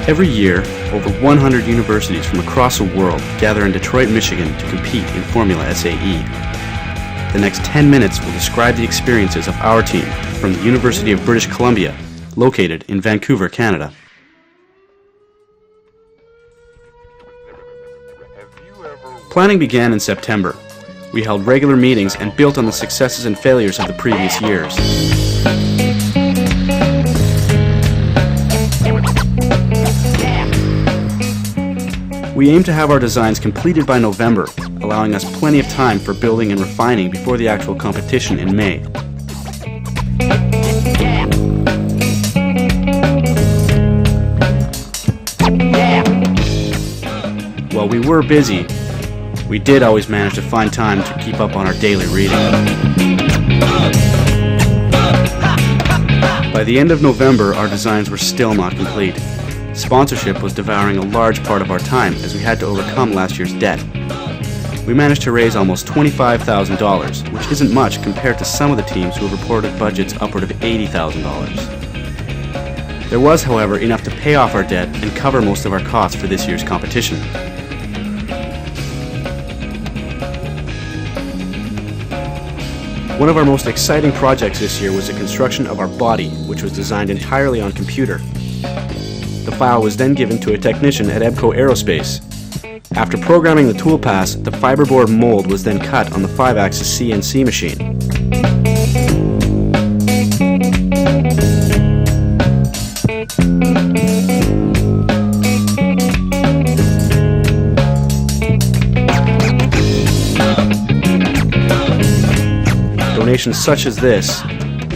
Every year, over 100 universities from across the world gather in Detroit, Michigan to compete in Formula SAE. The next 10 minutes will describe the experiences of our team from the University of British Columbia, located in Vancouver, Canada. Planning began in September. We held regular meetings and built on the successes and failures of the previous years. We aim to have our designs completed by November, allowing us plenty of time for building and refining before the actual competition in May. While we were busy, we did always manage to find time to keep up on our daily reading. By the end of November, our designs were still not complete. Sponsorship was devouring a large part of our time as we had to overcome last year's debt. We managed to raise almost $25,000, which isn't much compared to some of the teams who have reported budgets upward of $80,000. There was, however, enough to pay off our debt and cover most of our costs for this year's competition. One of our most exciting projects this year was the construction of our body, which was designed entirely on computer. The file was then given to a technician at EBCO Aerospace. After programming the toolpath, the fiberboard mold was then cut on the 5-axis CNC machine. Donations such as this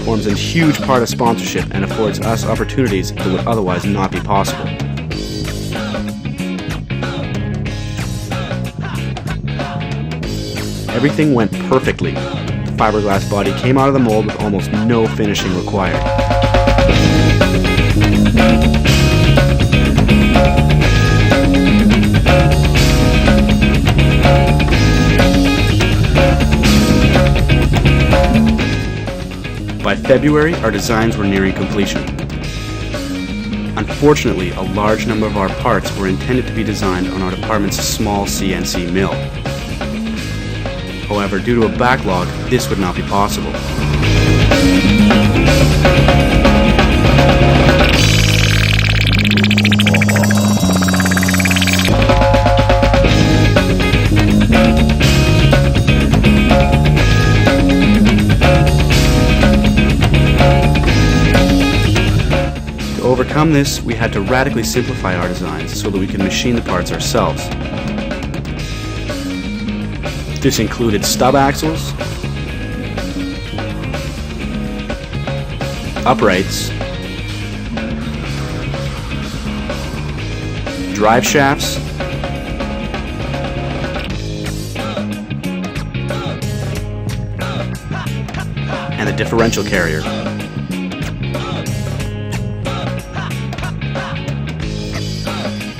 forms a huge part of sponsorship and affords us opportunities that would otherwise not be possible. Everything went perfectly. The fiberglass body came out of the mold with almost no finishing required. By February, our designs were nearing completion. Unfortunately, a large number of our parts were intended to be designed on our department's small CNC mill. However, due to a backlog, this would not be possible. To overcome this, we had to radically simplify our designs so that we could machine the parts ourselves. This included stub axles, uprights, drive shafts, and the differential carrier.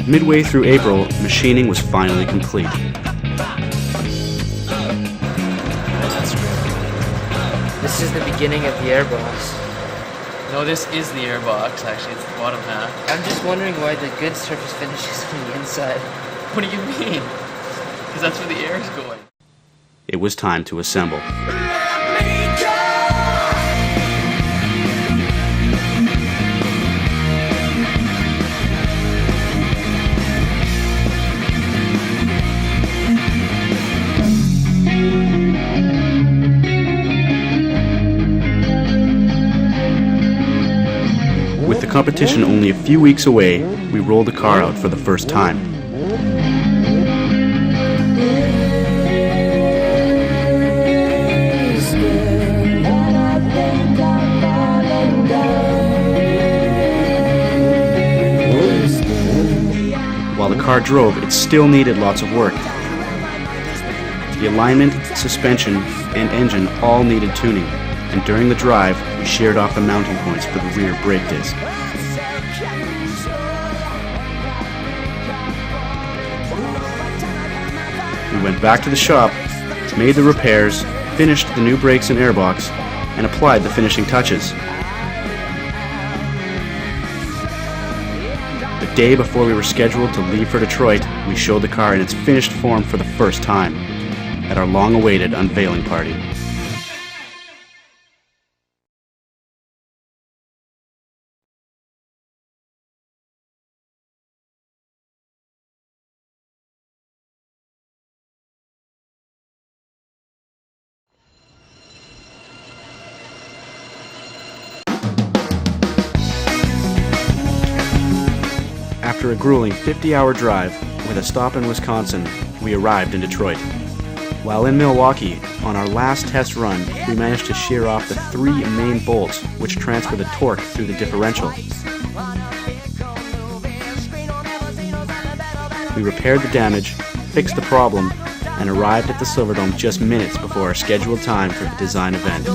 Midway through April, machining was finally complete. This is the beginning of the airbox. No, this is the airbox, actually. It's the bottom half. I'm just wondering why the good surface finish is on the inside. What do you mean? Because that's where the air is going. It was time to assemble. With the competition only a few weeks away, we rolled the car out for the first time. While the car drove, it still needed lots of work. The alignment, suspension, and engine all needed tuning, and during the drive, we sheared off the mounting points for the rear brake disc. We went back to the shop, made the repairs, finished the new brakes and airbox, and applied the finishing touches. The day before we were scheduled to leave for Detroit, we showed the car in its finished form for the first time at our long-awaited unveiling party. After a grueling 50-hour drive with a stop in Wisconsin, we arrived in Detroit. While in Milwaukee, on our last test run, we managed to shear off the 3 main bolts which transfer the torque through the differential. We repaired the damage, fixed the problem, and arrived at the Silverdome just minutes before our scheduled time for the design event.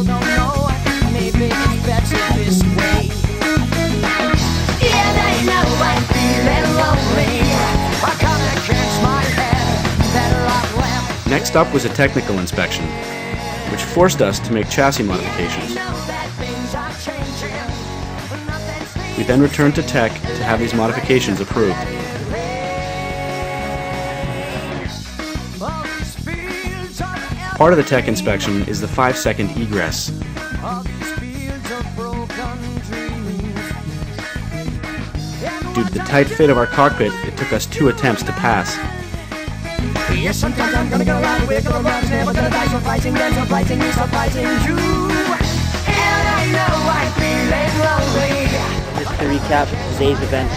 Next up was a technical inspection, which forced us to make chassis modifications. We then returned to tech to have these modifications approved. Part of the tech inspection is the 5-second egress. Due to the tight fit of our cockpit, it took us 2 attempts to pass. Yes, sometimes I'm gonna go out, we're gonna run, never gonna die, surprising them, surprising me, surprising you. And I know I'm feeling lonely. Just to recap today's events,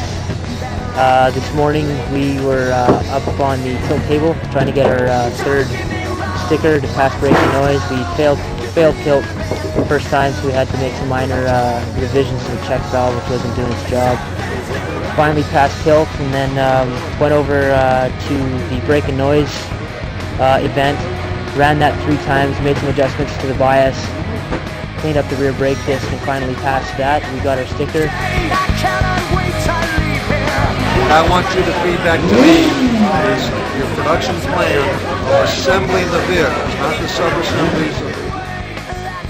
this morning we were up on the tilt table trying to get our 3rd sticker to pass braking noise. We failed tilt the first time, so we had to make some minor revisions to the check valve, which wasn't doing its job. Finally passed tilt, and then went over to the brake and noise event, ran that 3 times, made some adjustments to the bias, cleaned up the rear brake disc, and finally passed that. We got our sticker. I want you to feed back to me is your production plan for assembling the vehicles, not the sub-assemblies.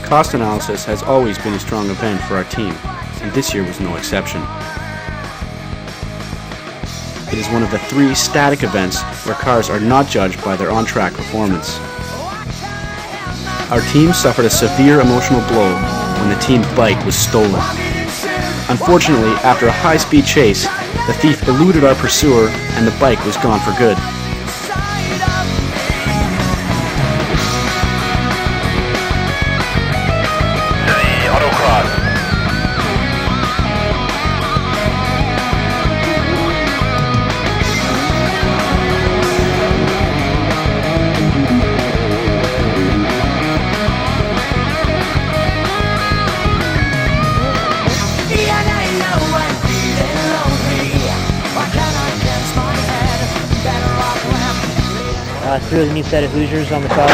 Cost analysis has always been a strong event for our team, and this year was no exception. It is one of the 3 static events where cars are not judged by their on-track performance. Our team suffered a severe emotional blow when the team bike was stolen. Unfortunately, after a high-speed chase, the thief eluded our pursuer and the bike was gone for good. Threw a new set of Hoosiers on the car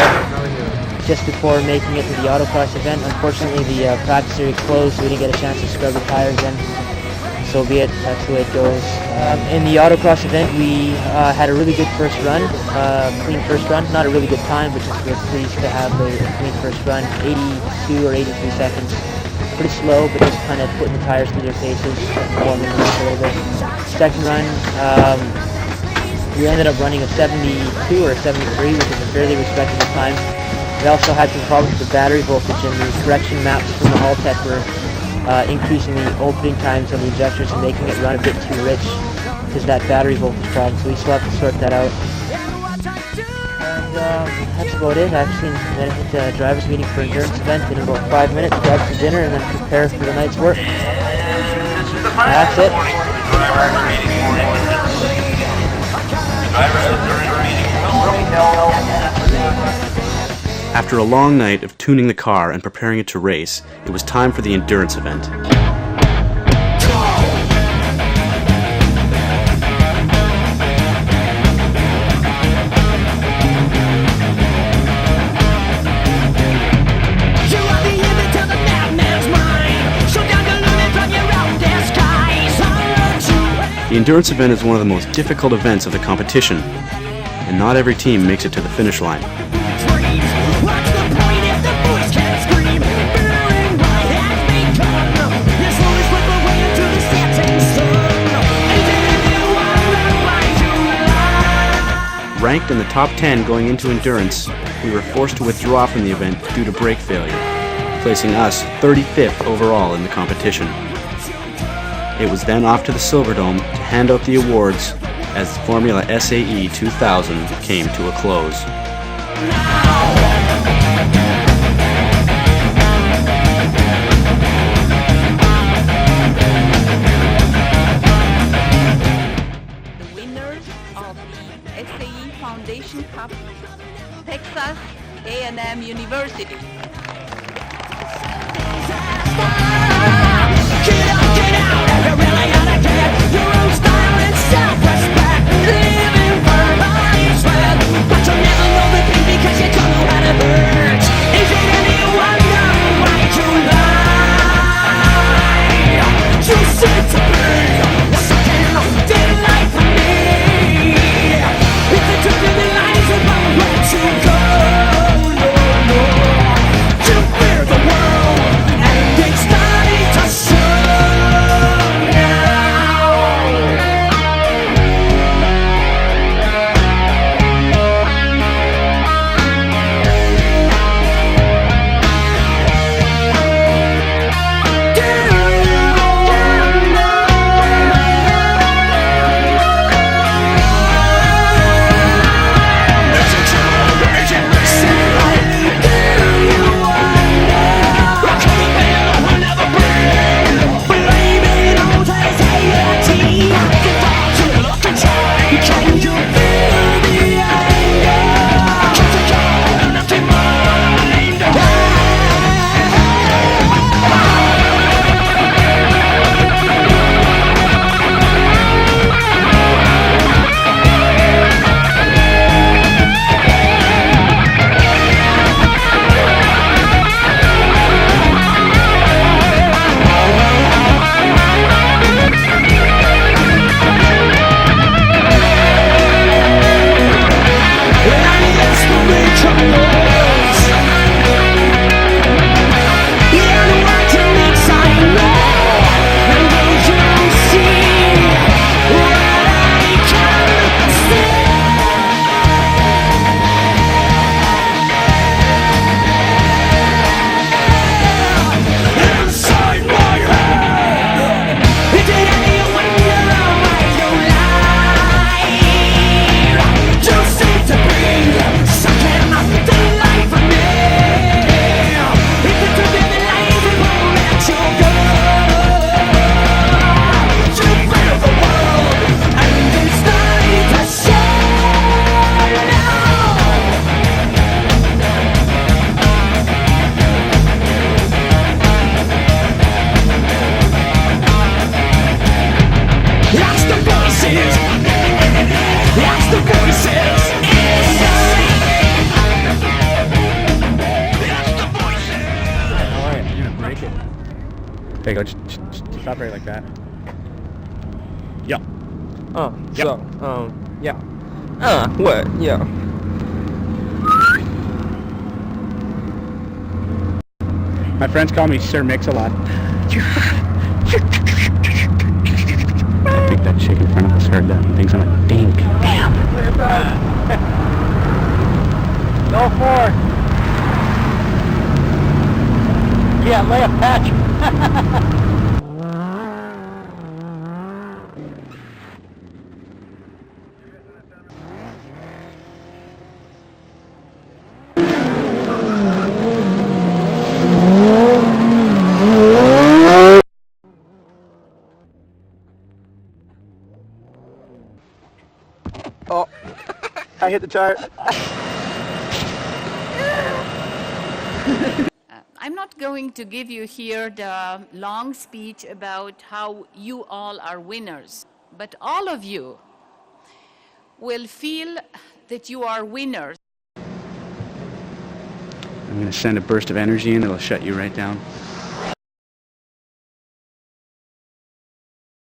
just before making it to the autocross event. Unfortunately, the practice area closed, so we didn't get a chance to scrub the tires in. So be it, that's the way it goes. In the autocross event, we had a really good first run, clean first run. Not a really good time, but just we're pleased to have a clean first run, 82 or 83 seconds. Pretty slow, but just kind of putting the tires through their paces, warming them up a little bit. Second run, we ended up running a 72 or a 73, which is a fairly respectable time. We also had some problems with the battery voltage, and the correction maps from the Hall Tech were increasing the opening times on the injectors and making it run a bit too rich because that battery voltage problem, so we still have to sort that out. And that's about it. Actually, I'm going to hit the driver's meeting for endurance event in about 5 minutes, grab some dinner, and then prepare for the night's work. That's it. After a long night of tuning the car and preparing it to race, it was time for the endurance event. The endurance event is one of the most difficult events of the competition, and not every team makes it to the finish line. in the top 10 going into endurance, we were forced to withdraw from the event due to brake failure, placing us 35th overall in the competition. It was then off to the Silverdome to hand out the awards as the Formula SAE 2000 came to a close. The winners of the SAE Foundation Cup, Texas A&M University. There you go, just stop right like that. Yeah. Yep. Yeah. What? Yeah. My friends call me Sir Mix-a-Lot. I think that chick in front of us heard that and thinks I'm a dink. Damn. Go for it. Yeah, lay a patch. Oh, I hit the tire. I'm not going to give you here the long speech about how you all are winners, but all of you will feel that you are winners. I'm going to send a burst of energy and it'll shut you right down.